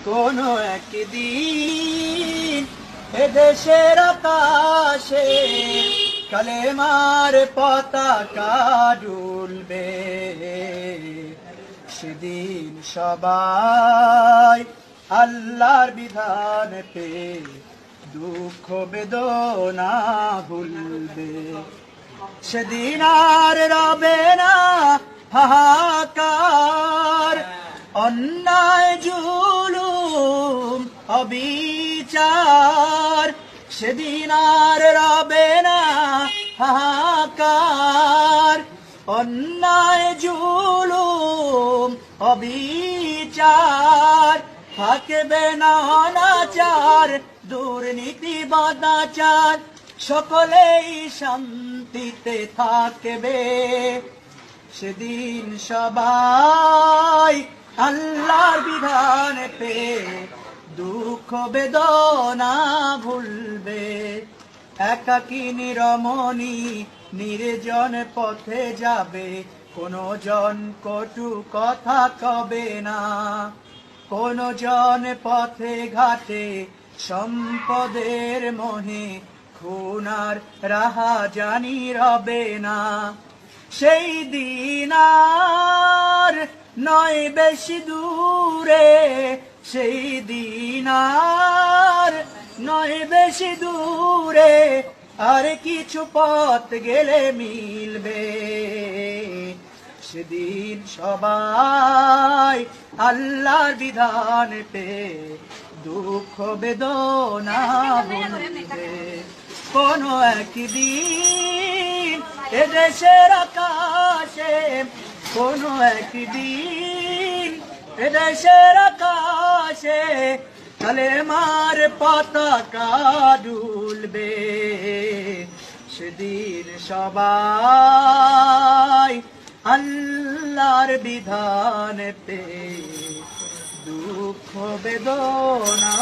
কোনো একদিন এদেশের আকাশে কালেমার পতাকা দুলবে, সেদিন সবাই আল্লাহর বিধান পেয়ে দুঃখ বেদনা ভুলবে। সেদিন আর রবে না হাহাকার, অন্যায় জুলুম অবিচার। সেদিন আর রবে না হাহাকার, অন্যায় জুলুম অবিচার। থাকবে না অনাচার, দুর্নীতি বদাচার, সকলেই শান্তিতে থাকবে। সেদিন সবাই আল্লাহর বিধান পেয়ে দুঃখ বেদনা ভুলবে। একাকিনী রমণী নির্জন পথে যাবে, কোনো জন কটু কথা কবে না। কোনো জন পথে ঘাটে সম্পদের মোহে খুন আর রাহাজানি রবে না। সেই দিন আর নয় বেশি দূরে, সেই দিন আর নয় বেশি দূরে, আর কিছু পথ গেলে মিলবে। সেদিন সবাই আল্লাহর বিধান পেয়ে দুঃখ বেদনা ভুলবে। কোনো একদিন এদেশের আকাশে, কোনো একদিন এদেশের আকাশে কালেমার পতাকা দুলবে। সেদিন সবাই আল্লাহর বিধান পেয়ে দুঃখ বেদনা